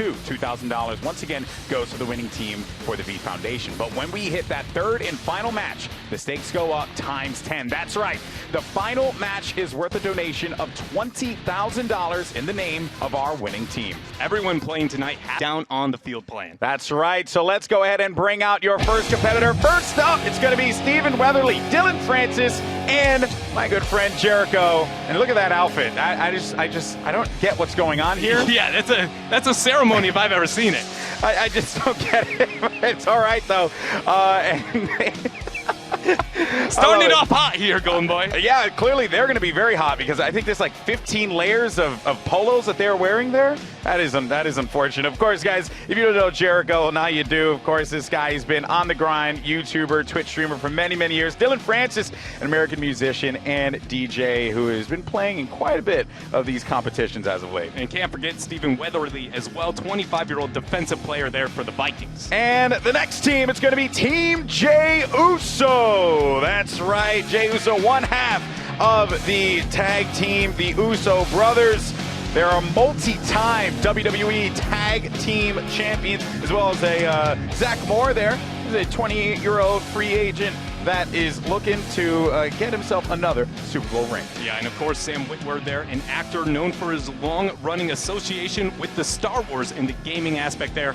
2. $2,000 once again goes to the winning team for the V Foundation. But when we hit that third and final match, the stakes go up times 10. That's right. The final match is worth a donation of $20,000 in the name of our winning team. Everyone playing tonight down on the field plan. That's right. So let's go ahead and bring out your first competitor. First up, it's going to be Stephen Weatherly, Dylan Francis, and my good friend Jericho. And look at that outfit. I don't get what's going on here. Yeah, that's a ceremony if I've ever seen it. I just don't get it. It's all right though. Starting it off hot here, Golden Boy. Yeah, clearly they're going to be very hot because I think there's like 15 layers of polos that they're wearing there. That is unfortunate. Of course, guys, if you don't know Jericho, now you do. Of course, this guy has been on the grind, YouTuber, Twitch streamer for many, many years. Dylan Francis, an American musician and DJ who has been playing in quite a bit of these competitions as of late. And can't forget Stephen Weatherly as well, 25-year-old defensive player there for the Vikings. And the next team, it's going to be Team Jey Uso. That's right, Jey Uso, one half of the tag team, the Uso brothers. They're a multi-time WWE Tag Team Champions, as well as a Zach Moore there. He's a 28-year-old free agent that is looking to get himself another Super Bowl ring. Yeah, and of course, Sam Witwer there, an actor known for his long-running association with the Star Wars and the gaming aspect there.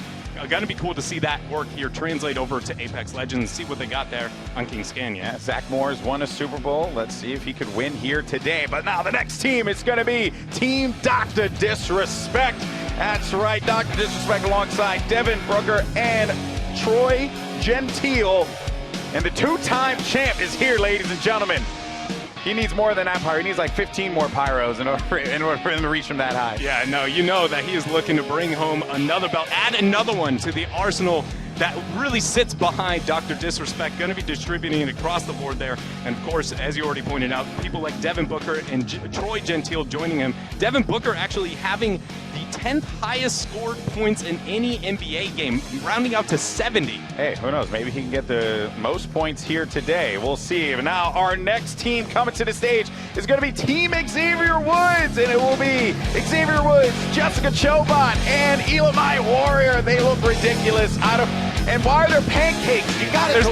Gonna be cool to see that work here translate over to Apex Legends, see what they got there on King's Canyon. Yeah, Zach Moore's won a Super Bowl. Let's see if he could win here today. But now the next team is gonna be Team DrDisrespect. That's right, DrDisrespect alongside Devin Brooker and Troy Gentile. And the two-time champ is here, ladies and gentlemen. He needs more than that pyro. He needs like 15 more pyros in order for him to reach him that high. Yeah, no, you know that he is looking to bring home another belt, add another one to the arsenal that really sits behind DrDisrespect, going to be distributing it across the board there. And of course, as you already pointed out, people like Devin Booker and Troy Gentile joining him. Devin Booker actually having the 10th highest scored points in any NBA game, rounding out to 70. Hey, who knows? Maybe he can get the most points here today. We'll see. But now our next team coming to the stage is going to be Team Xavier Woods, and it will be Xavier Woods, Jessica Chobot, and Elamite Warrior. They look ridiculous. And why are there pancakes? You gotta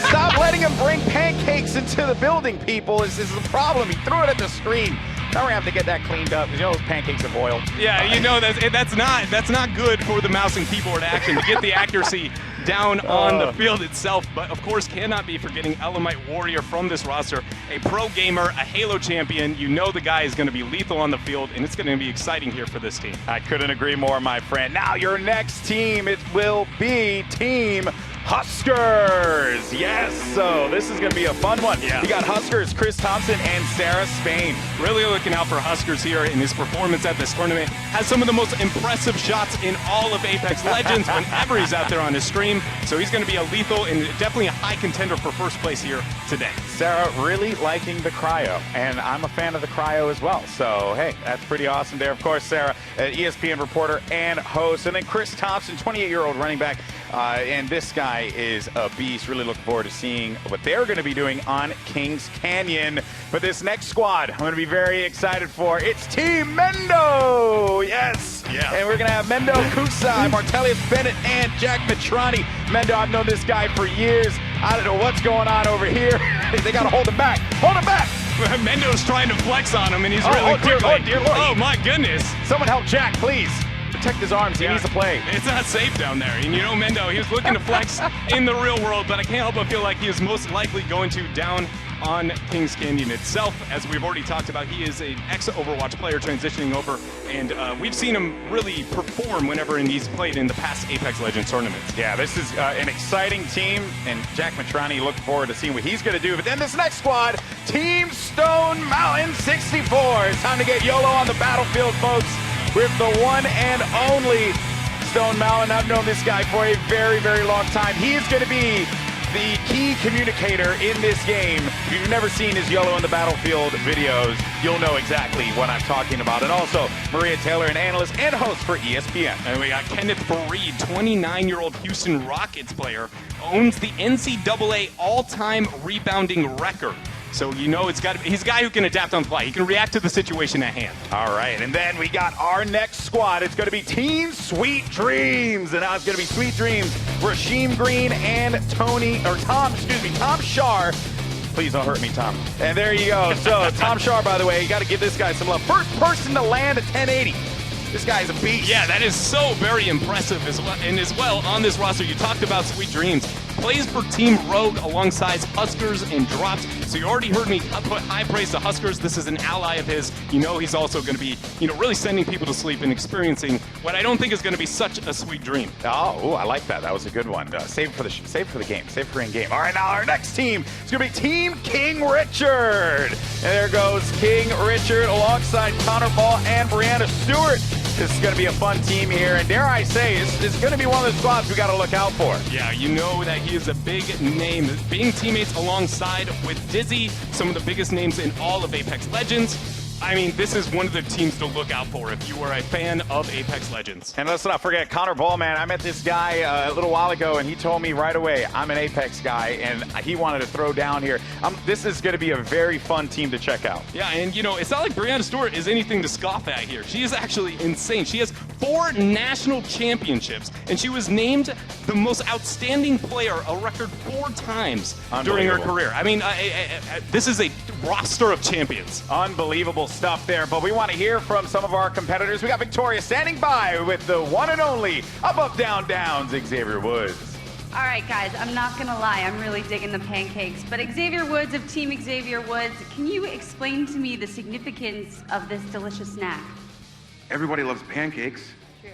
stop letting him bring pancakes into the building, people. This is the problem. He threw it at the screen. Now we're gonna have to get that cleaned up. You know, pancakes have oil. Yeah, you know that's not good for the mouse and keyboard action to get the accuracy down on the field itself. But of course, cannot be forgetting Elamite Warrior from this roster, a pro gamer, a Halo champion. You know the guy is going to be lethal on the field, and it's going to be exciting here for this team. I couldn't agree more, my friend. Now your next team, it will be Team Huskers. Yes, so this is going to be a fun one. Yeah. You got Huskers, Chris Thompson, and Sarah Spain. Really looking out for Huskers here in his performance at this tournament. Has some of the most impressive shots in all of Apex Legends whenever he's out there on his stream. So he's going to be a lethal and definitely a high contender for first place here today. Sarah really liking the cryo, and I'm a fan of the cryo as well. So, hey, that's pretty awesome there. Of course, Sarah, an ESPN reporter and host. And then Chris Thompson, 28-year-old running back. And this guy is a beast. Really looking forward to seeing what they're going to be doing on King's Canyon. But this next squad, I'm going to be very excited for. It's Team Mendo! Yes! Yeah. And we're going to have Mendokusaii, Martellius Bennett, and Jack Matrani. Mendo, I've known this guy for years. I don't know what's going on over here. They got to hold him back. Hold him back! Mendo's trying to flex on him, and he's really quickly. Oh, dear Lord. Oh, my goodness. Someone help Jack, please. Protect his arms. He needs to play. It's not safe down there. And you know, Mendo, he was looking to flex in the real world, but I can't help but feel like he is most likely going to down on King's Canyon itself. As we've already talked about, he is an ex-Overwatch player transitioning over, and we've seen him really perform whenever he's played in the past Apex Legends tournaments. Yeah, this is an exciting team, and Jack Matrani, looking forward to seeing what he's going to do. But then this next squad, Team Stone Mountain 64. It's time to get YOLO on the battlefield, folks, with the one and only Stone Mountain. I've known this guy for a very, very long time. He is going to be the key communicator in this game. If you've never seen his YOLO on the battlefield videos, you'll know exactly what I'm talking about. And also, Maria Taylor, an analyst and host for ESPN. And we got Kenneth Fareed, 29-year-old Houston Rockets player, owns the NCAA all-time rebounding record. So you know he's a guy who can adapt on the fly. He can react to the situation at hand. All right, and then we got our next squad. It's going to be Team Sweet Dreams, and now it's going to be Sweet Dreams, Rasheem Green and Tom Shar. Please don't hurt me, Tom. And there you go. So Tom Shar, by the way, you got to give this guy some love. First person to land at 1080. This guy's a beast. Yeah, that is so very impressive as well. And as well, on this roster, you talked about Sweet Dreams. Plays for Team Rogue alongside Huskers and Drops. So you already heard me put high praise to Huskers. This is an ally of his. You know he's also going to be, really sending people to sleep and experiencing what I don't think is going to be such a sweet dream. Oh, I like that. That was a good one. Save for the game. Save for in-game. All right, now our next team is going to be Team KingRichard. And there goes KingRichard alongside Connor Ball and Brianna Stewart. This is going to be a fun team here, and dare I say, this is going to be one of the squads we got to look out for. Yeah, you know that he is a big name. Being teammates alongside with Dizzy, some of the biggest names in all of Apex Legends. I mean, this is one of the teams to look out for if you are a fan of Apex Legends. And let's not forget Connor Ball, man. I met this guy a little while ago, and he told me right away, I'm an Apex guy, and he wanted to throw down here. This is going to be a very fun team to check out. Yeah, and it's not like Brianna Stewart is anything to scoff at here. She is actually insane. She has 4 national championships, and she was named the most outstanding player a record 4 times during her career. I mean, this is a roster of champions. Unbelievable stuff there, but we want to hear from some of our competitors. We got Victoria standing by with the one and only Up, Down, Downs, Xavier Woods. All right, guys, I'm not gonna lie, I'm really digging the pancakes, but Xavier Woods of Team Xavier Woods, can you explain to me the significance of this delicious snack? Everybody loves pancakes. True.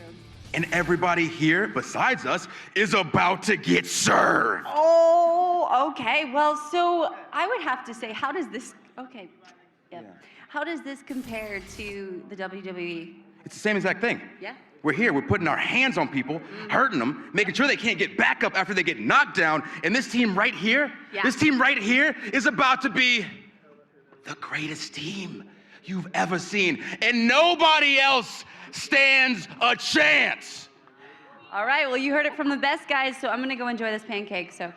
And everybody here, besides us, is about to get served. Oh, okay, well, so I would have to say, how does this compare to the WWE? It's the same exact thing. Yeah? We're here, we're putting our hands on people, hurting them, making sure they can't get back up after they get knocked down. And this team right here, is about to be the greatest team you've ever seen. And nobody else stands a chance. All right, well, you heard it from the best, guys, so I'm gonna go enjoy this pancake, so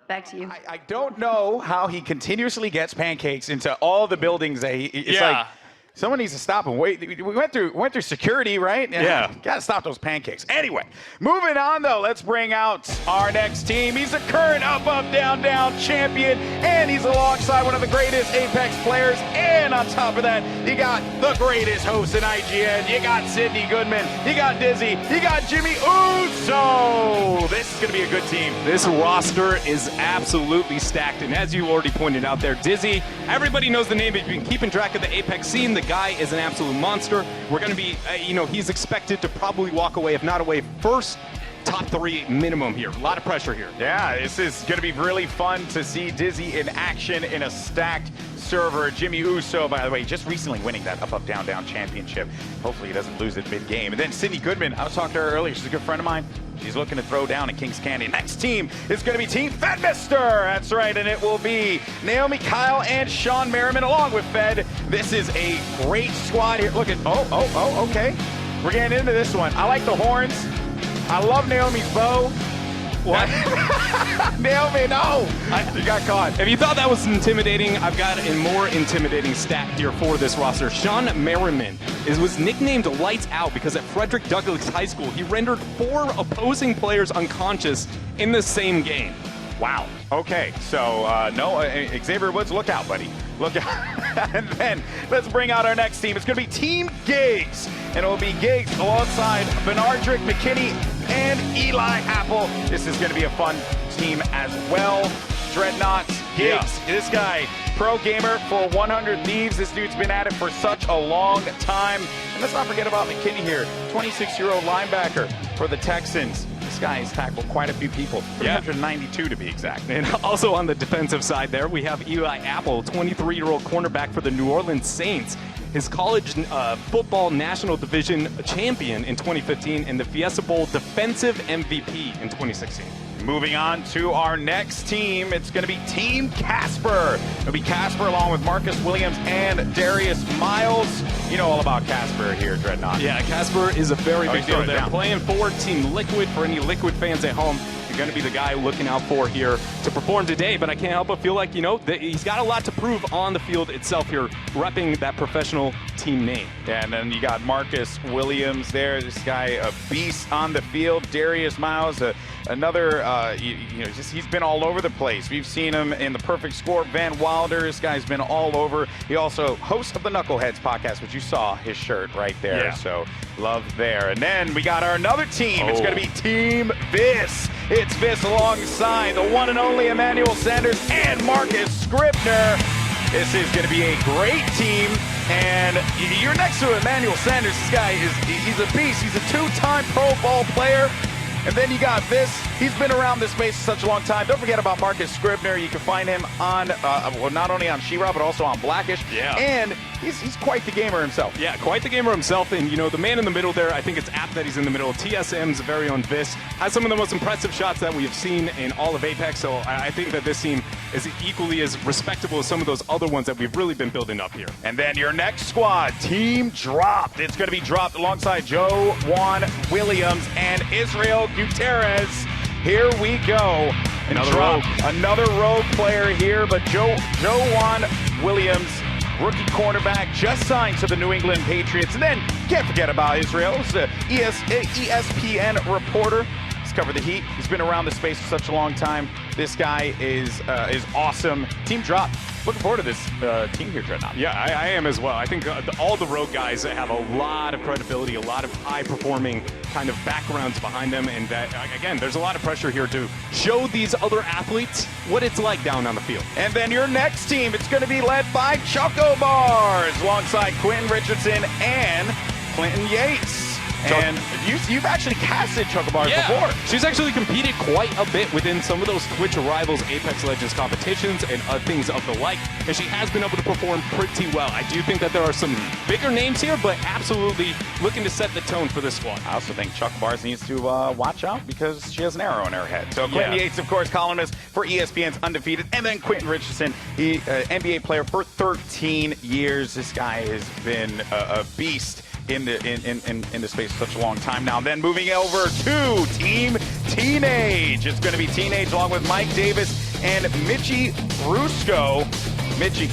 back to you. I don't know how he continuously gets pancakes into all the buildings that it's like, someone needs to stop him. Wait, we went through security, right? Yeah. Gotta stop those pancakes. Anyway, moving on though, let's bring out our next team. He's a current Up, Down, Down champion, and he's alongside one of the greatest Apex players. And on top of that, you got the greatest host in IGN. You got Sydney Goodman. You got Dizzy. You got Jimmy Uso. This is gonna be a good team. This roster is absolutely stacked, and as you already pointed out there, Dizzy, everybody knows the name, but you've been keeping track of the Apex scene. The guy is an absolute monster. We're going to be, he's expected to probably walk away, if not away, first top 3 minimum here. A lot of pressure here. Yeah, this is going to be really fun to see Dizzy in action in a stacked server. Jimmy Uso, by the way, just recently winning that Up, Down, Down championship. Hopefully he doesn't lose it mid-game. And then Sydney Goodman, I was talking to her earlier. She's a good friend of mine. She's looking to throw down in Kings Canyon. Next team is going to be Team Fed Mister. That's right, and it will be Naomi, Kyle, and Sean Merriman along with Fed. This is a great squad here. Look at, okay. We're getting into this one. I like the horns. I love Naomi's bow. What? Naomi, no! You got caught. If you thought that was intimidating, I've got a more intimidating stat here for this roster. Sean Merriman was nicknamed Lights Out because at Frederick Douglass High School, he rendered 4 opposing players unconscious in the same game. Wow. Okay, so Xavier Woods, look out, buddy. Look out. And then let's bring out our next team. It's going to be Team Gigs, and it will be Gigs alongside Benardrick, McKinney, and Eli Apple. This is going to be a fun team as well. Dreadnoughts, Gigs, this guy, pro gamer for 100 Thieves. This dude's been at it for such a long time. And let's not forget about McKinney here, 26-year-old linebacker for the Texans. This guy has tackled quite a few people, 392 to be exact. And also on the defensive side there, we have Eli Apple, 23-year-old cornerback for the New Orleans Saints. His college football national division champion in 2015 and the Fiesta Bowl defensive MVP in 2016. Moving on to our next team, it's going to be Team Casper. It'll be Casper along with Marcus Williams and Darius Miles. You know all about Casper here, Dreadnought. Yeah, Casper is a very big deal. They're down. playing for Team Liquid. For any Liquid fans at home, going to be the guy looking out for here to perform today, but I can't help but feel like, you know, he's got a lot to prove on the field itself here, repping that professional team name. Yeah, and then you got Marcus Williams there. This guy, a beast on the field. Darius Miles, another, he's been all over the place. We've seen him in the Perfect Score. Van Wilder, this guy's been all over. He also hosts of the Knuckleheads podcast, which you saw his shirt right there. Yeah. So love there. And then we got our another team. It's going to be Team Viss. It's Viss alongside the one and only Emmanuel Sanders and Marcus Scribner. This is going to be a great team, and you're next to Emmanuel Sanders. This guy he's a beast. He's a two-time Pro Bowl player. And then you got Viss. He's been around this space for such a long time. Don't forget about Marcus Scribner. You can find him on, not only on She-Ra, but also on Blackish. Yeah. And he's quite the gamer himself. Yeah, quite the gamer himself. And, you know, the man in the middle there, I think it's apt that he's in the middle. TSM's very own Viss has some of the most impressive shots that we have seen in all of Apex. So I think that this team is equally as respectable as some of those other ones that we've really been building up here. And then your next squad, Team Dropped. It's going to be Dropped alongside Joe Juan Williams and Israel Gutierrez. Here we go. And another rogue player here, but Joe Juan Williams, rookie cornerback, just signed to the New England Patriots. And then can't forget about Israel. He's the ESPN reporter. He's covered the Heat. He's been around the space for such a long time. This guy is awesome. Team Dropped. Looking forward to this team here, Dreadnought. Yeah, I am as well. I think all the rogue guys have a lot of credibility, a lot of high-performing kind of backgrounds behind them, and that, again, there's a lot of pressure here to show these other athletes what it's like down on the field. And then your next team, it's going to be led by Choco Bars, alongside Quentin Richardson and Clinton Yates. And you've actually casted Choco Bars before. She's actually competed quite a bit within some of those Twitch Rivals Apex Legends competitions and things of the like, and she has been able to perform pretty well. I do think that there are some bigger names here, but absolutely looking to set the tone for this squad. I also think Choco Bars needs to watch out because she has an arrow in her head. So Clinton Yates, of course, columnist for ESPN's Undefeated, and then Quentin Richardson, he NBA player for 13 years. This guy has been a beast in the space for such a long time now. Then moving over to Team Teenage. It's going to be Teenage along with Mike Davis and Mitchie Brusco. Mitchie,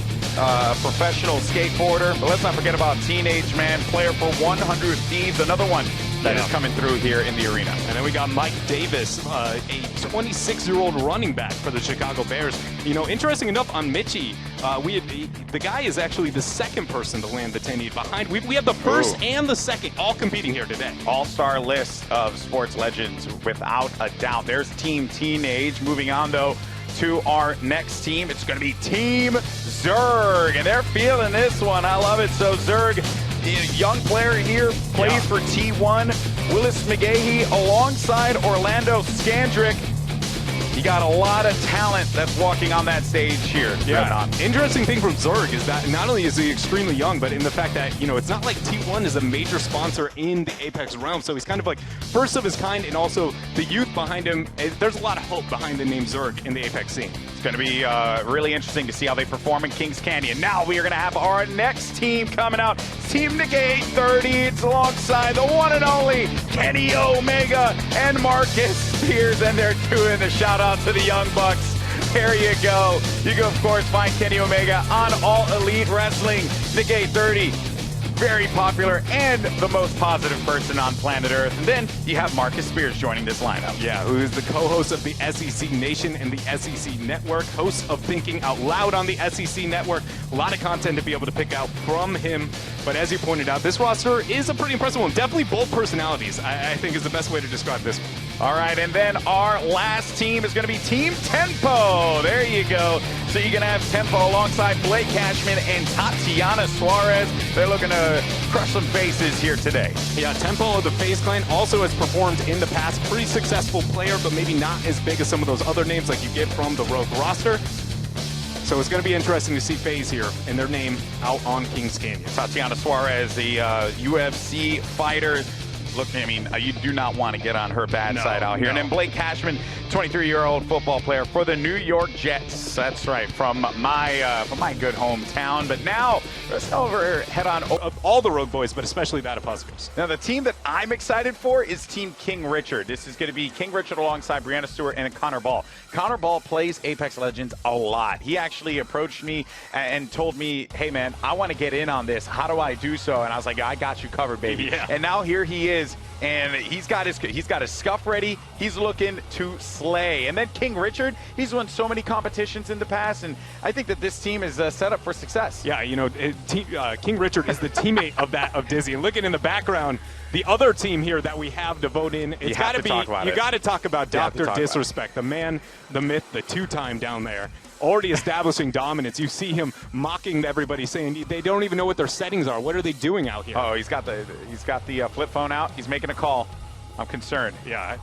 professional skateboarder. But let's not forget about Teenage, man, player for 100 Thieves, another one that is coming through here in the arena. And then we got Mike Davis, a 26-year-old running back for the Chicago Bears. You know, interesting enough on Mitchie, the guy is actually the second person to land the 10-8 behind. We have the first and the second all competing here today. All-star list of sports legends without a doubt. There's Team Teenage. Moving on, though, to our next team. It's going to be Team Zerg, and they're feeling this one. I love it. So Zerg, young player here, plays for T1. Willis McGahee alongside Orlando Scandrick. You got a lot of talent that's walking on that stage here. Yeah. Interesting thing from Zerg is that not only is he extremely young, but in the fact that, you know, it's not like T1 is a major sponsor in the Apex realm. So he's kind of like first of his kind, and also the youth behind him. There's a lot of hope behind the name Zerg in the Apex scene. It's going to be really interesting to see how they perform in Kings Canyon. Now we are going to have our next team coming out. Team Nick 830. It's alongside the one and only Kenny Omega and Marcus Spears, and they're doing the shout out to the Young Bucks. There you go. You can, of course, find Kenny Omega on All Elite Wrestling. Nick 830, very popular and the most positive person on planet Earth. And then you have Marcus Spears joining this lineup. Yeah, who is the co-host of the SEC Nation and the SEC Network, host of Thinking Out Loud on the SEC Network. A lot of content to be able to pick out from him. But as you pointed out, this roster is a pretty impressive one. Definitely bold personalities, I think is the best way to describe this one. All right, and then our last team is going to be Team Tempo. There you go. So you're going to have Tempo alongside Blake Cashman and Tatiana Suarez. They're looking to crush some faces here today. Yeah, Tempo of the FaZe Clan also has performed in the past. Pretty successful player, but maybe not as big as some of those other names like you get from the Rogue roster. So it's going to be interesting to see FaZe here and their name out on Kings Canyon. Tatiana Suarez, the UFC fighter. look, I mean, you do not want to get on her bad side out here. And then Blake Cashman, 23-year-old football player for the New York Jets. That's right, from my good hometown. But now, let's head on all the Rogue Boys, but especially that of Huskers. Now, the team that I'm excited for is Team KingRichard. This is going to be KingRichard alongside Brianna Stewart and Connor Ball. Connor Ball plays Apex Legends a lot. He actually approached me and told me, hey, man, I want to get in on this. How do I do so? And I was like, I got you covered, baby. Yeah. And now here he is, and he's got his scuff ready. He's looking to slay. And then KingRichard, he's won so many competitions in the past, and I think that this team is set up for success. Yeah, you know, KingRichard is the teammate of Dizzy. And looking in the background, the other team here that we have to vote in, it's got to be, you got to talk about DrDisrespect, the man, the myth, the two-time down there. Already establishing dominance. You see him mocking everybody, saying they don't even know what their settings are. What are they doing out here? Oh, he's got the flip phone out. He's making a call. I'm concerned. Yeah.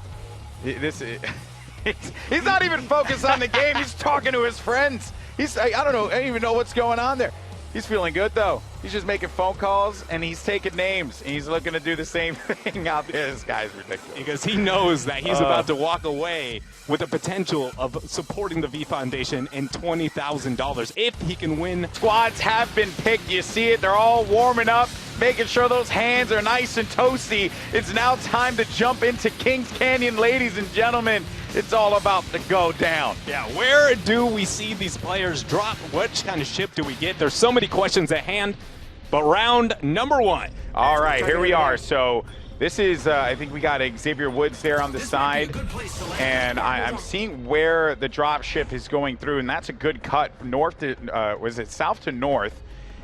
He's not even focused on the game. He's talking to his friends. I don't know. I don't even know what's going on there. He's feeling good, though. He's just making phone calls, and he's taking names, and he's looking to do the same thing out there. This guy's ridiculous. Because he knows that he's about to walk away with the potential of supporting the V Foundation and $20,000 if he can win. Squads have been picked. You see it. They're all warming up, making sure those hands are nice and toasty. It's now time to jump into Kings Canyon, ladies and gentlemen. It's all about to go down. Yeah, where do we see these players drop? What kind of ship do we get? There's so many questions at hand, but round number one. All right, here we are. So this is, I think we got Xavier Woods there on the side, and I'm seeing where the drop ship is going through, and that's a good cut north to, south to north.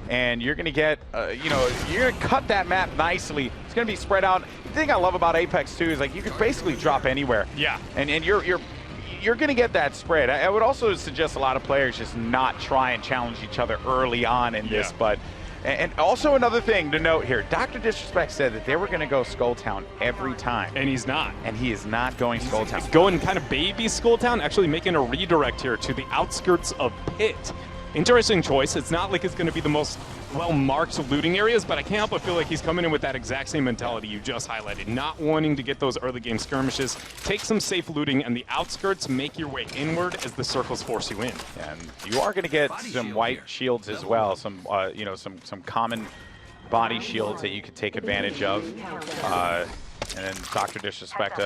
And you're going to get, you're going to cut that map nicely. It's going to be spread out. The thing I love about Apex 2 is, like, you can basically drop anywhere. Yeah. And you're going to get that spread. I would also suggest a lot of players just not try and challenge each other early on in this. But and also another thing to note here, DrDisrespect said that they were going to go Skulltown every time. And he's not. And he is not going Skulltown. He's going kind of baby Skulltown, actually making a redirect here to the outskirts of Pit. Interesting choice. It's not like it's going to be the most well-marked looting areas, but I can't help but feel like he's coming in with that exact same mentality you just highlighted, not wanting to get those early game skirmishes. Take some safe looting, and the outskirts make your way inward as the circles force you in. And you are going to get some white shields as well, some some common body shields that you could take advantage of. And then DrDisrespect,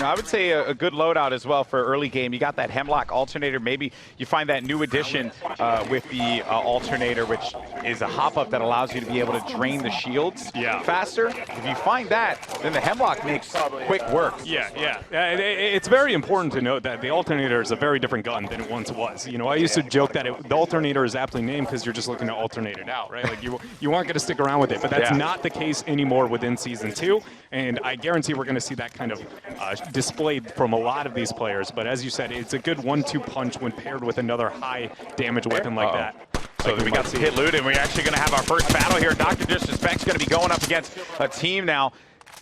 I would say a good loadout as well for early game. You got that Hemlock alternator. Maybe you find that new addition with the alternator, which is a hop-up that allows you to be able to drain the shields faster. If you find that, then the Hemlock makes quick work. Yeah. It's very important to note that the alternator is a very different gun than it once was. You know, I used to joke that the alternator is aptly named because you're just looking to alternate it out, right? Like you aren't going to stick around with it, but that's not the case anymore within Season 2. And I guarantee we're going to see that kind of displayed from a lot of these players. But as you said, it's a good 1-2 punch when paired with another high damage weapon like that. So we got some hit loot, and we're actually going to have our first battle here. DrDisrespect's going to be going up against a team now.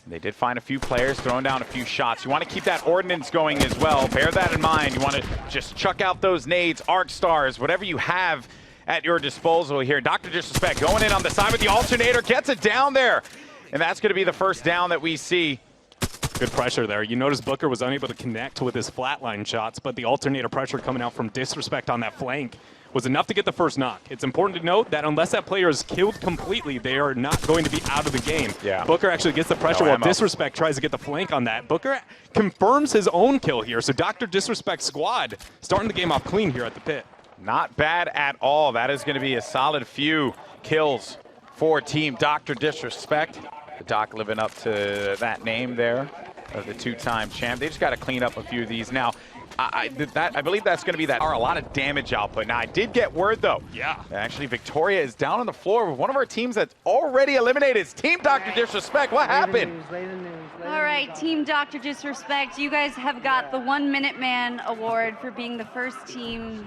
They did find a few players throwing down a few shots. You want to keep that ordnance going as well. Bear that in mind. You want to just chuck out those nades, arc stars, whatever you have at your disposal here. DrDisrespect going in on the side with the alternator, gets it down there. And that's going to be the first down that we see. Good pressure there. You notice Booker was unable to connect with his flatline shots, but the alternator pressure coming out from Disrespect on that flank was enough to get the first knock. It's important to note that unless that player is killed completely, they are not going to be out of the game. Yeah. Booker actually gets the pressure while Disrespect tries to get the flank on that. Booker confirms his own kill here, so DrDisrespect's squad starting the game off clean here at the pit. Not bad at all. That is going to be a solid few kills for Team DrDisrespect. The Doc living up to that name there of the two-time champ. They just got to clean up a few of these. Now, I believe that's going to be a lot of damage output. Now, I did get word, though. Yeah. Actually, Victoria is down on the floor with one of our teams that's already eliminated. It's Team DrDisrespect. What happened? All right, Team DrDisrespect, you guys have got the 1 Minute Man award for being the first team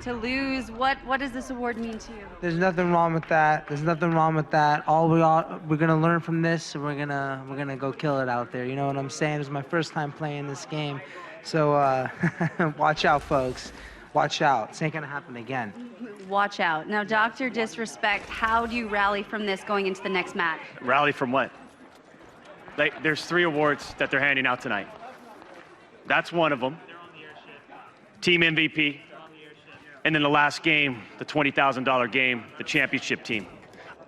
to lose. What does this award mean to you? There's nothing wrong with that. There's nothing wrong with that. We're gonna learn from this, and we're gonna go kill it out there. You know what I'm saying? It's my first time playing this game, so watch out, folks. Watch out. This ain't gonna happen again. Watch out. Now, DrDisrespect, how do you rally from this going into the next match? Rally from what? there's 3 awards that they're handing out tonight. That's one of them. Team MVP. And then the last game, the $20,000 game, the championship team.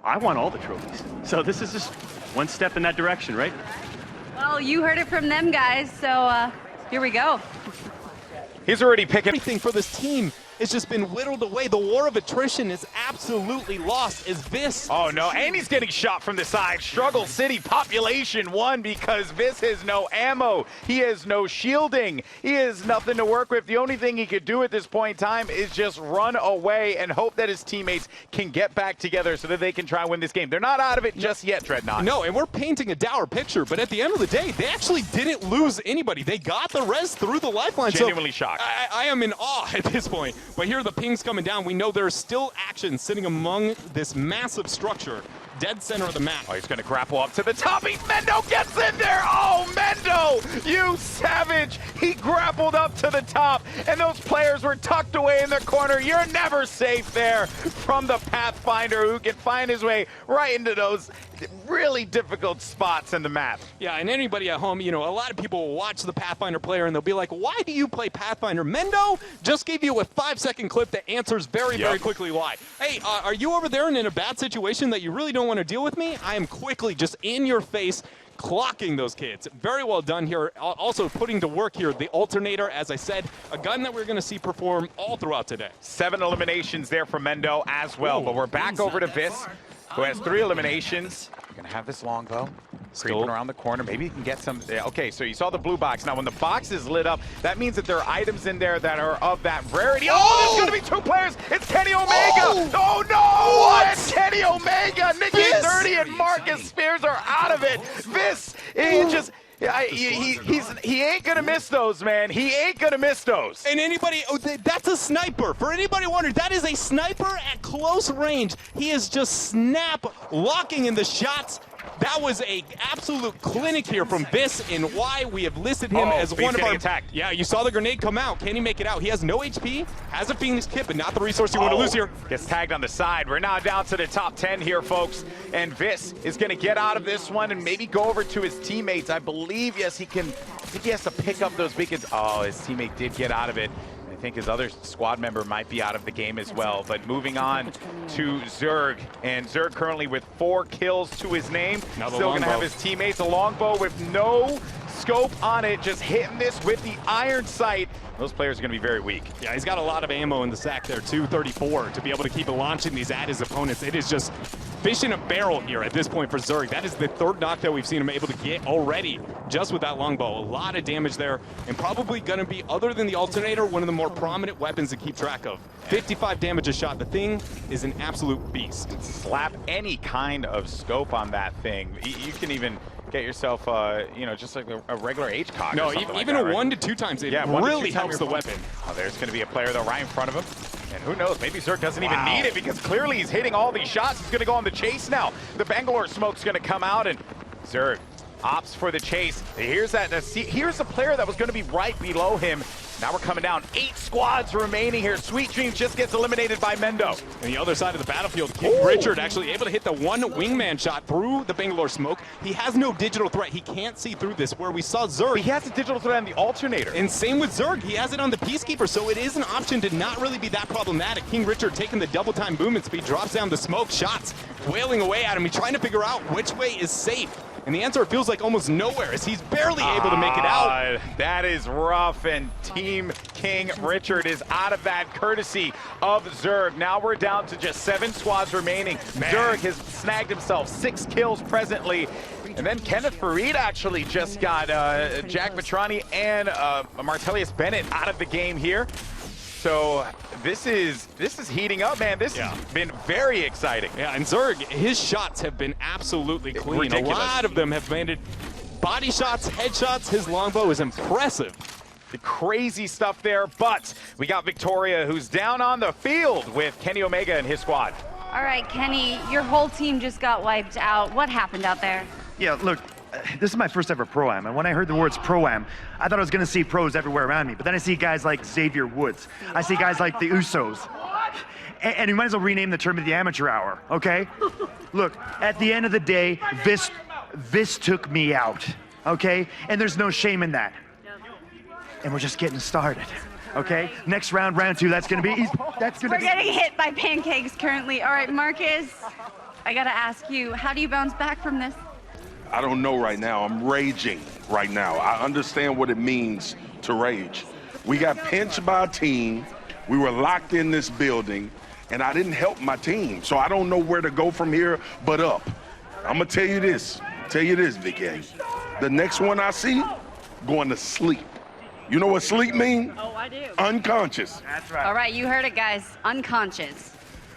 I won all the trophies. So this is just one step in that direction, right? Well, you heard it from them guys, so here we go. He's already picking. Everything for this team has just been whittled away. The war of attrition is absolutely lost as Viss. Oh no, and he's getting shot from the side. Struggle City population 1 because Viss has no ammo. He has no shielding. He has nothing to work with. The only thing he could do at this point in time is just run away and hope that his teammates can get back together so that they can try and win this game. They're not out of it just yet, Dreadnought. No, and we're painting a dour picture, but at the end of the day, they actually didn't lose anybody. They got the res through the lifeline. Genuinely shocked. I am in awe at this point. But here are the pings coming down. We know there's still action sitting among this massive structure, dead center of the map. Oh, he's going to grapple up to the top. Mendo gets in there. Oh, Mendo, you savage. He grappled up to the top, and those players were tucked away in the corner. You're never safe there from the Pathfinder, who can find his way right into those really difficult spots in the map. Yeah, and anybody at home, you know, a lot of people will watch the Pathfinder player and they'll be like, why do you play Pathfinder? Mendo just gave you a 5-second clip that answers very quickly why. Hey, are you over there and in a bad situation that you really don't want to deal with me? I am quickly just in your face, clocking those kids. Very well done here. Also putting to work here the alternator, as I said, a gun that we're going to see perform all throughout today. 7 eliminations there from Mendo as well, but we're back over to Viss, who has 3 eliminations. We're gonna have this longbow creeping around the corner. Maybe he can get some. Okay, so you saw the blue box. Now, when the box is lit up, that means that there are items in there that are of that rarity. Oh, there's gonna be 2 players. It's Kenny Omega. Oh no! What? It's Kenny Omega. Nikki 30 and Marcus Spears are out of it. Viss, he ain't gonna miss those, man. He ain't gonna miss those. And anybody, that's a sniper. For anybody wondering, that is a sniper at close range. He is just snap locking in the shots. That was a absolute clinic here from Viss, and why we have listed him as one of our attacked. Yeah, you saw the grenade come out. Can he make it out? He has no HP, has a Phoenix kit, but not the resource you want to lose here. Gets tagged on the side. We're now down to the top 10 here, folks. And Viss is going to get out of this one and maybe go over to his teammates. I believe, yes, he can. I think he has to pick up those beacons. Oh, his teammate did get out of it. I think his other squad member might be out of the game as well. But moving on to Zerg, and Zerg currently with 4 kills to his name. Still going to have his teammates. A longbow with no scope on it, just hitting this with the iron sight. Those players are going to be very weak. Yeah, he's got a lot of ammo in the sack there, 234, to be able to keep launching these at his opponents. It is just fish in a barrel here at this point for Zerg. That is the 3rd knock that we've seen him able to get already, just with that longbow. A lot of damage there, and probably going to be, other than the alternator, one of the more prominent weapons to keep track of. 55 damage a shot. The thing is an absolute beast. Slap any kind of scope on that thing. You can even get yourself, you know, just like a regular H-cock. No, even a 1 to 2 times, it really helps the weapon. Oh, there's going to be a player, though, right in front of him. And who knows, maybe Zerg doesn't even need it, because clearly he's hitting all these shots. He's going to go on the chase now. The Bangalore smoke's going to come out, and Zerg opts for the chase. Here's the player that was going to be right below him. Now we're coming down. 8 squads remaining here. Sweet Dreams just gets eliminated by Mendo. On the other side of the battlefield, KingRichard actually able to hit the 1 wingman shot through the Bangalore smoke. He has no digital threat. He can't see through this, where we saw Zerg. He has a digital threat on the alternator. And same with Zerg. He has it on the Peacekeeper, so it is an option to not really be that problematic. KingRichard taking the double time movement speed, drops down the smoke, shots wailing away at him. He's trying to figure out which way is safe. And the answer feels like almost nowhere, as he's barely able to make it out. That is rough, and Team KingRichard is out of that, courtesy of Zerg. Now we're down to just 7 squads remaining. Zerg has snagged himself 6 kills presently. And then Kenneth Farid actually just got Jack Matrani and Martellius Bennett out of the game here. So this is heating up, man. This has been very exciting. Yeah, and Zerg, his shots have been absolutely clean. Ridiculous. A lot of them have landed body shots, headshots. His longbow is impressive. The crazy stuff there, but we got Victoria, who's down on the field with Kenny Omega and his squad. All right, Kenny, your whole team just got wiped out. What happened out there? Yeah, look, this is my first ever Pro-Am, and when I heard the words Pro-Am, I thought I was gonna see pros everywhere around me, but then I see guys like Xavier Woods. I see guys like the Usos. And you might as well rename the tournament the Amateur Hour, okay? Look, at the end of the day, Viss Viss took me out, okay? And there's no shame in that. And we're just getting started, okay? Next round, round 2, that's gonna be easy. We're getting hit by pancakes currently. All right, Marcus, I gotta ask you, how do you bounce back from this? I don't know right now. I'm raging right now. I understand what it means to rage. We got pinched by a team. We were locked in this building, and I didn't help my team. So I don't know where to go from here but up. I'm gonna tell you this, Vicky. The next one I see, going to sleep. You know what sleep mean? Oh, I do. Unconscious. That's right. All right, you heard it, guys. Unconscious.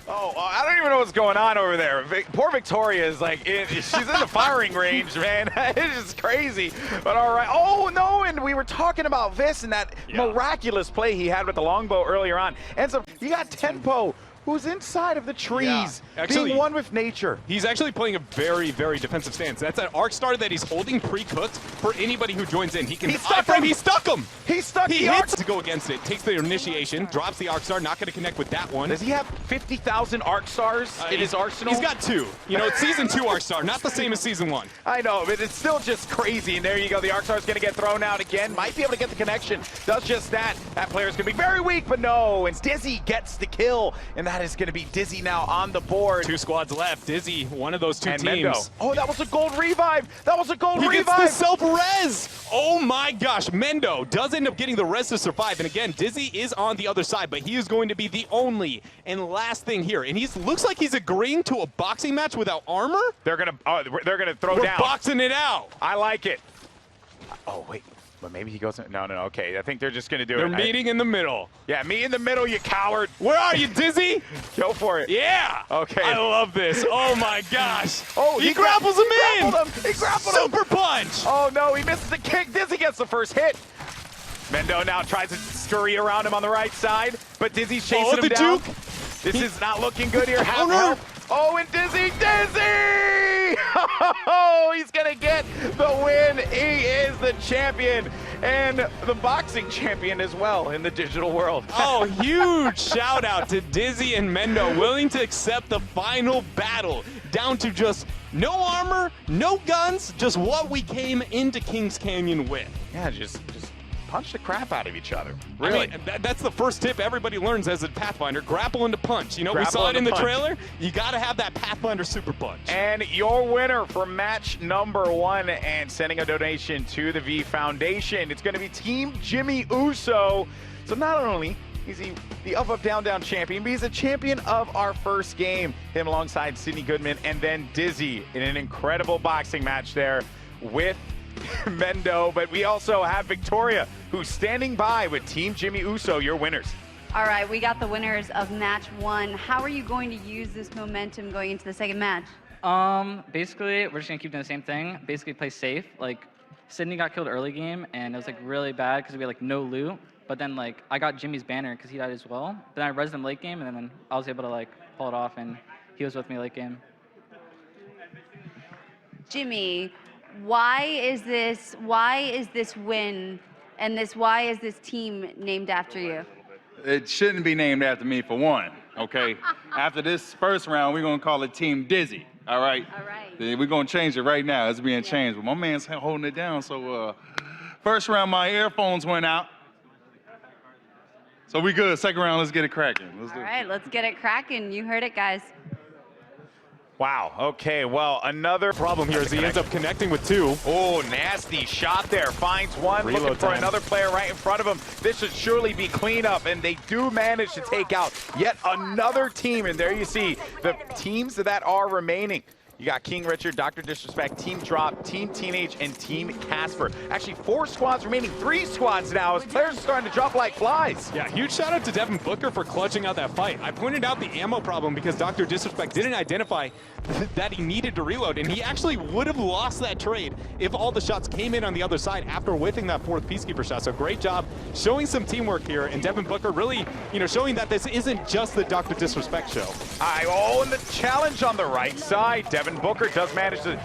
Oh, I don't even know what's going on over there. Poor Victoria is like, she's in the firing range, man. It's just crazy. But all right. Oh, no, and we were talking about Viss and that miraculous play he had with the longbow earlier on. And so you got Tempo, who's inside of the trees, being one with nature. He's actually playing a very, very defensive stance. That's an arc star that he's holding pre-cooked for anybody who joins in. He can stuck him. He stuck him. He stuck He the arc. hits to go against it, takes the initiation, drops the arc star, not going to connect with that one. Does he have 50,000 arc stars in his arsenal? He's got 2. You know, it's season 2 arc star, not the same as season 1. I know, but it's still just crazy. And there you go. The arc star's going to get thrown out again. Might be able to get the connection. Does just that. That player's going to be very weak, but no. And Dizzy gets the kill. And that is going to be Dizzy now on the board. 2 squads left. Dizzy, one of those 2 and teams. Mendo. Oh, that was a gold revive. That was a gold He revive. gets the self-res. Oh my gosh, Mendo does end up getting the res to survive. And again, Dizzy is on the other side, but he is going to be the only and last thing here. And he looks like he's agreeing to a boxing match without armor. They're gonna throw We're down. boxing it out. I like it. Oh wait, but maybe he goes. No. Okay, I think they're just gonna do They're it. meeting in the middle. Yeah, me in the middle, you coward. Where are you, Dizzy? Go for it. Yeah. Okay. I love this. Oh my gosh. Oh, he grapples him in. He grappled him. Super punch. Oh no, he misses the kick. Dizzy gets the first hit. Mendo now tries to scurry around him on the right side, but Dizzy's chasing him the down. juke. This is not looking good here. Oh, no. Oh, and Dizzy! Oh, he's gonna get the win. He is the champion and the boxing champion as well in the digital world. Oh, huge shout out to Dizzy and Mendo, willing to accept the final battle down to just no armor, no guns, just what we came into Kings Canyon with. Yeah, just punch the crap out of each other. Really? I mean, that's the first tip everybody learns as a Pathfinder, grapple into punch. You know, we Grapple saw it in the into punch. trailer. You got to have that Pathfinder super punch. And your winner for match number 1 and sending a donation to the V Foundation, it's going to be Team Jimmy Uso. So not only is he the up, down, down champion, but he's a champion of our first game. Him alongside Sidney Goodman and then Dizzy in an incredible boxing match there with Mendo. But we also have Victoria, who's standing by with Team Jimmy Uso, your winners. All right, we got the winners of match 1. How are you going to use this momentum going into the second match? Basically, we're just gonna keep doing the same thing. Basically, play safe. Like, Sydney got killed early game, and it was like really bad because we had like no loot. But then like I got Jimmy's banner because he died as well. Then I rezzed him late game, and then I was able to like pull it off, and he was with me late game. Jimmy, why is this win and why is this team named after you? It shouldn't be named after me for one, okay? After this first round, we're gonna call it Team Dizzy, all right? All right. We're gonna change it right now. It's being changed, but my man's holding it down. So first round, my earphones went out. So we good. Second round, let's get it cracking. All right, let's get it cracking. You heard it, guys. Wow, okay, well, another Problem here is he ends up connecting with 2. Oh, nasty shot there. Finds one, Reload looking for time. another player right in front of him. This should surely be cleanup, and they do manage to take out yet another team. And there you see the teams that are remaining. You got KingRichard, DrDisrespect, Team Drop, Team Teenage, and Team Casper. Actually, 4 squads remaining, 3 squads now as players are starting to drop like flies. Yeah, huge shout out to Devin Booker for clutching out that fight. I pointed out the ammo problem because DrDisrespect didn't identify that he needed to reload, and he actually would have lost that trade if all the shots came in on the other side after whiffing that 4th Peacekeeper shot. So great job showing some teamwork here, and Devin Booker really, showing that this isn't just the DrDisrespect show. Oh, and the challenge on the right side. Devin Devin Booker does manage to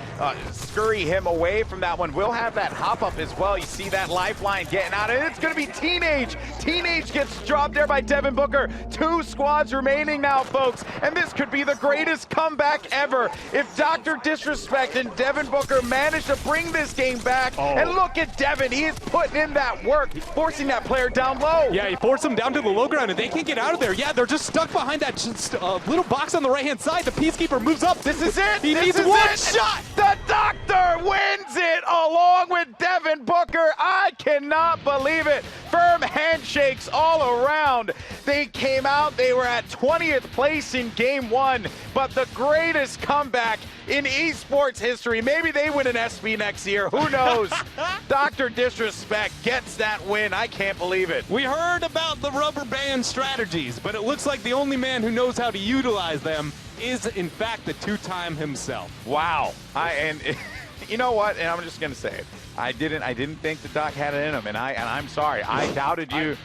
scurry him away from that one. Will have that hop up as well. You see that lifeline getting out, and it's going to be Teenage. Teenage gets dropped there by Devin Booker. 2 squads remaining now, folks, and this could be the greatest comeback ever if DrDisrespect and Devin Booker manage to bring this game back. And look at Devin. He is putting in that work, forcing that player down low. Yeah, he forced them down to the low ground, and they can't get out of there. Yeah, they're just stuck behind that little box on the right-hand side. The Peacekeeper moves up. This is it. He needs one shot. The Doctor wins it along with Devin Booker. I cannot believe it. Firm handshakes all around. They came out. They were at 20th place in game 1, but the greatest comeback in esports history. Maybe they win an SB next year. Who knows? DrDisrespect gets that win. I can't believe it. We heard about the rubber band strategies, but it looks like the only man who knows how to utilize them is, in fact, the 2-time himself. Wow. And you know what? And I'm just gonna say it. I didn't think the Doc had it in him, and I'm sorry. I doubted you.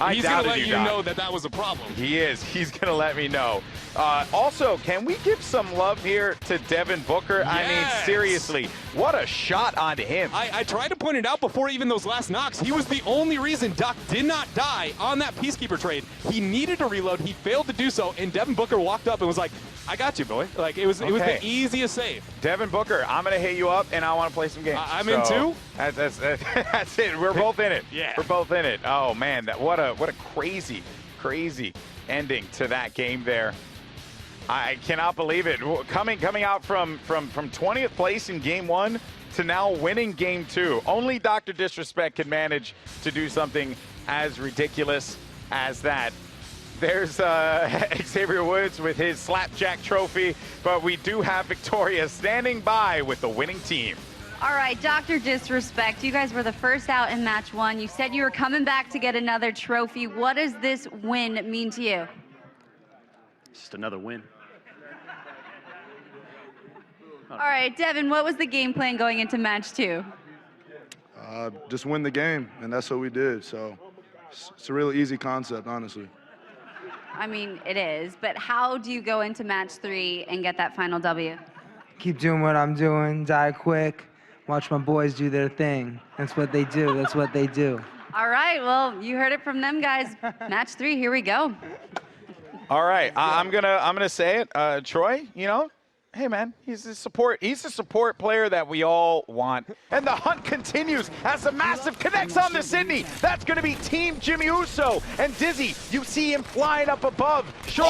He's gonna let you know that was a problem. He is. He's gonna let me know. Also, can we give some love here to Devin Booker? Yes. I mean, seriously, what a shot on him. I tried to point it out before even those last knocks. He was the only reason Doc did not die on that Peacekeeper trade. He needed to reload. He failed to do so, and Devin Booker walked up and was like, I got you, boy. Like, it was the easiest save. Devin Booker, I'm going to hit you up, and I want to play some games. I'm in too. That's it. We're both in it. Yeah. We're both in it. Oh, man, what a crazy, crazy ending to that game there. I cannot believe it. Coming out from 20th place in game 1 to now winning game 2. Only DrDisrespect can manage to do something as ridiculous as that. There's Xavier Woods with his Slapjack trophy, but we do have Victoria standing by with the winning team. All right, DrDisrespect, you guys were the first out in match 1. You said you were coming back to get another trophy. What does this win mean to you? Just another win. All right, Devin, what was the game plan going into match 2? Just win the game, and that's what we did. So it's a really easy concept, honestly. I mean, it is, but how do you go into match 3 and get that final W? Keep doing what I'm doing, die quick, watch my boys do their thing. That's what they do. That's what they do. All right, well, you heard it from them, guys. Match 3, here we go. All right, I'm gonna say it, Troy. You know, hey man, he's a support player that we all want. And the hunt continues as the Massive connects on to Sydney. That's going to be Team Jimmy Uso. And Dizzy, you see him flying up above. Showing,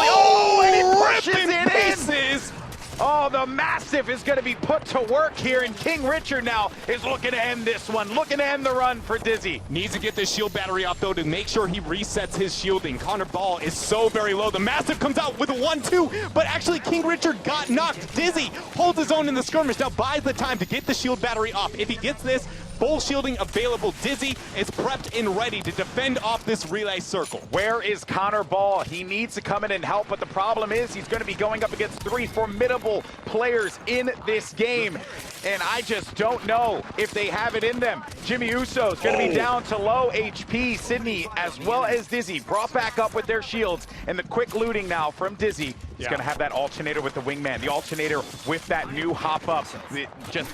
and he pushes it in. Oh, the Massive is going to be put to work here, and KingRichard now is looking to end this one, looking to end the run for Dizzy. Needs to get this shield battery off, though, to make sure he resets his shielding. Connor Ball is so very low. The Massive comes out with a 1-2, but actually KingRichard got knocked. Dizzy holds his own in the skirmish, now buys the time to get the shield battery off. If he gets this, full shielding available. Dizzy is prepped and ready to defend off this relay circle. Where is Connor Ball? He needs to come in and help, but the problem is he's going to be going up against 3 formidable players in this game. And I just don't know if they have it in them. Jimmy Uso is going to be down to low HP. Sydney, as well as Dizzy, brought back up with their shields. And the quick looting now from Dizzy is going to have that alternator with the wingman. The alternator with that new hop up. It just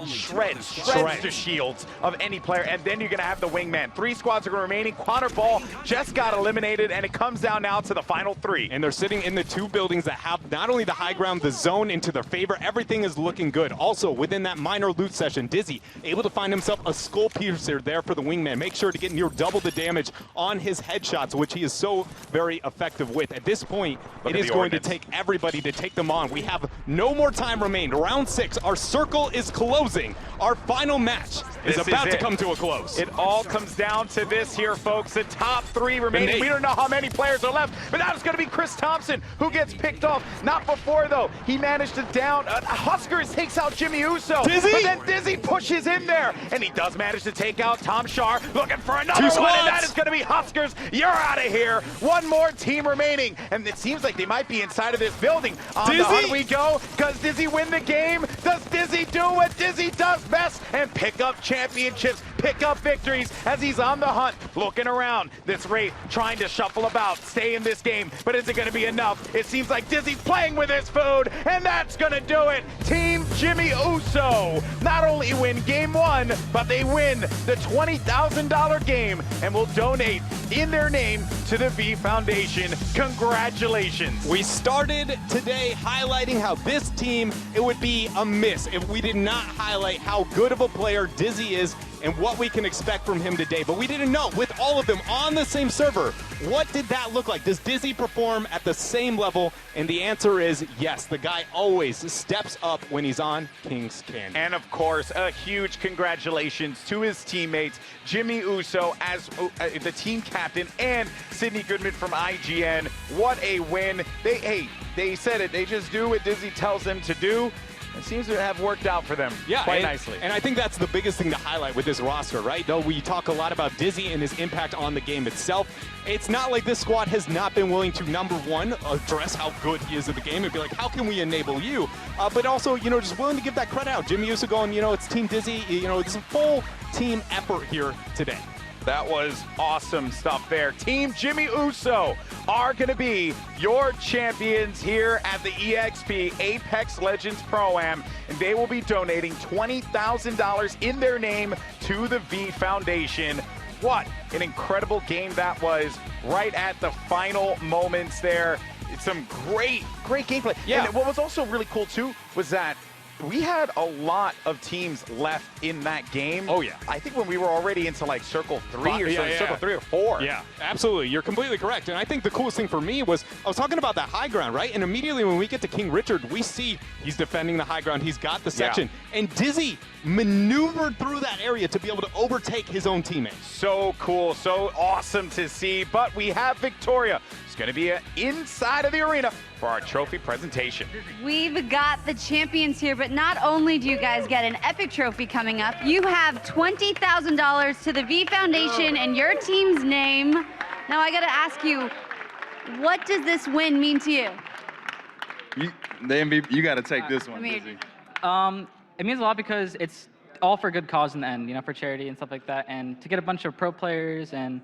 shreds the shields of any player, and then you're going to have the wingman. 3 squads are remaining. Connor Ball just got eliminated, and it comes down now to the final 3. And they're sitting in the 2 buildings that have not only the high ground, the zone into their favor. Everything is looking good. Also, within that minor loot session, Dizzy able to find himself a skull piercer there for the wingman. Make sure to get near double the damage on his headshots, which he is so very effective with. At this point, it is going to take everybody to take them on. We have no more time remained. Round 6, our circle is closing. Our final match is about to come to a close. It all comes down to this here, folks. The top 3 remaining. We don't know how many players are left, but that is going to be Chris Thompson, who gets picked off. Not before, though. He managed to down. Huskers takes out Jimmy Uso. Dizzy? But then Dizzy pushes in there, and he does manage to take out Tom Shar, looking for another one, and that is going to be Huskers. You're out of here. One more team remaining, and it seems like they might be inside of this building. On we go. Does Dizzy win the game? Does Dizzy do what Dizzy does best and pick up championships, pick up victories as he's on the hunt, looking around this rate, trying to shuffle about, stay in this game, but is it going to be enough? It seems like Dizzy's playing with his food, and that's going to do it. Team Jimmy Uso not only win game 1, but they win the $20,000 game and will donate in their name to the V Foundation. Congratulations. We started today highlighting how this team, it would be a miss if we did not highlight how good of a player Dizzy is and what we can expect from him today. But we didn't know, with all of them on the same server, what did that look like? Does Dizzy perform at the same level? And the answer is yes. The guy always steps up when he's on King's Canyon. And of course, a huge congratulations to his teammates, Jimmy Uso as the team captain, and Sydney Goodman from IGN. What a win. They said it. They just do what Dizzy tells them to do. It seems to have worked out for them quite nicely. And I think that's the biggest thing to highlight with this roster, right? Though we talk a lot about Dizzy and his impact on the game itself, it's not like this squad has not been willing to, number one, address how good he is at the game and be like, how can we enable you? But also, you know, just willing to give that credit out. Jimmy Uso going, you know, it's Team Dizzy. You know, it's a full team effort here today. That was awesome stuff there. Team Jimmy Uso are going to be your champions here at the EXP Apex Legends Pro-Am, and they will be donating $20,000 in their name to the V Foundation. What an incredible game that was right at the final moments there. It's some great gameplay. Yeah. And what was also really cool too was that we had a lot of teams left in that game. Oh, yeah. I think when we were already into like circle 3 or circle 3 or 4. Yeah, absolutely. You're completely correct. And I think the coolest thing for me was, I was talking about that high ground, right? And immediately when we get to KingRichard, we see he's defending the high ground. He's got the section. Yeah. And Dizzy maneuvered through that area to be able to overtake his own teammates. So cool, so awesome to see. But we have Victoria. It's going to be inside of the arena for our trophy presentation. We've got the champions here, but not only do you guys get an epic trophy coming up, you have $20,000 to the V Foundation in your team's name. Now I gotta ask you, what does this win mean to you? The MVP, you got to take this one, Dizzy. It means a lot because it's all for a good cause in the end, you know, for charity and stuff like that. And to get a bunch of pro players and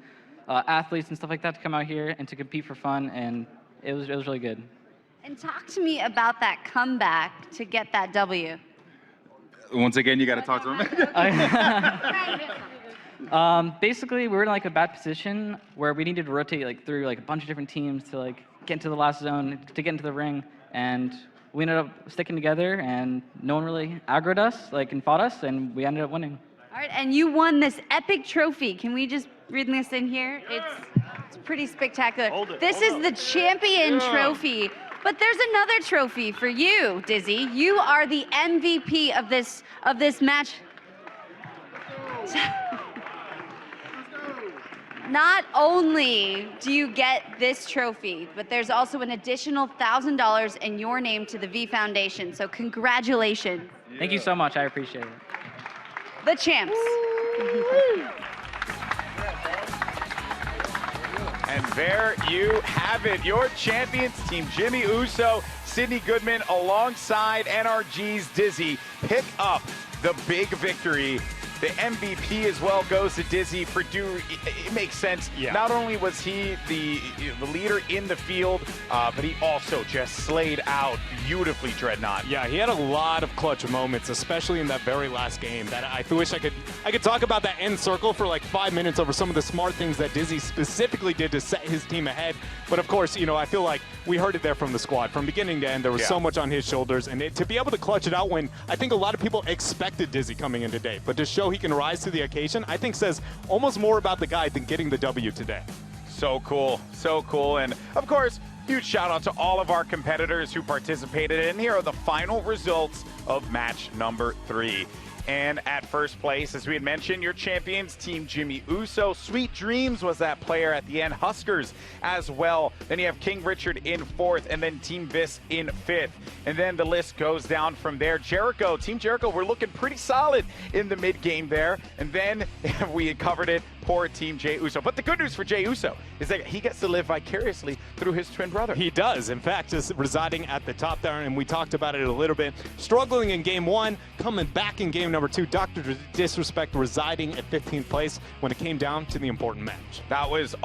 athletes and stuff like that to come out here and to compete for fun, and it was really good. And talk to me about that comeback to get that W. Once again, you got to talk to him. Basically, we were in like a bad position where we needed to rotate like through like a bunch of different teams to like get into the last zone to get into the ring, and we ended up sticking together, and no one really aggroed us like and fought us, and we ended up winning. All right, and you won this epic trophy. Can we just read this in here? It's pretty spectacular. This is the champion trophy. But there's another trophy for you, Dizzy. You are the MVP of this match. Not only do you get this trophy, but there's also an additional $1,000 in your name to the V Foundation. So congratulations. Thank you so much. I appreciate it. The champs. And there you have it, your champions, Team Jimmy Uso, Sydney Goodman, alongside NRG's Dizzy, pick up the big victory. The MVP as well goes to Dizzy for it makes sense. Yeah. Not only was he the leader in the field, but he also just slayed out beautifully Dreadnought. Yeah, he had a lot of clutch moments, especially in that very last game. That I wish I could talk about that end circle for like 5 minutes over some of the smart things that Dizzy specifically did to set his team ahead. But of course, you know, I feel like we heard it there from the squad. From beginning to end, there was so much on his shoulders, and to be able to clutch it out when I think a lot of people expected Dizzy coming in today, but to show he can rise to the occasion, I think says almost more about the guy than getting the W today. So cool, so cool. And of course, huge shout out to all of our competitors who participated, and here are the final results of match number 3. And at first place, as we had mentioned, your champions, Team Jimmy Uso. Sweet Dreams was that player at the end. Huskers as well. Then you have KingRichard in 4th, and then Team Viss in 5th. And then the list goes down from there. Jericho, Team Jericho, we're looking pretty solid in the mid-game there. And then we had covered it. poor Team Jey Uso. But the good news for Jey Uso is that he gets to live vicariously through his twin brother. He does. In fact, just residing at the top there, and we talked about it a little bit. Struggling in game 1, coming back in game number 2. DrDisrespect residing at 15th place when it came down to the important match. That was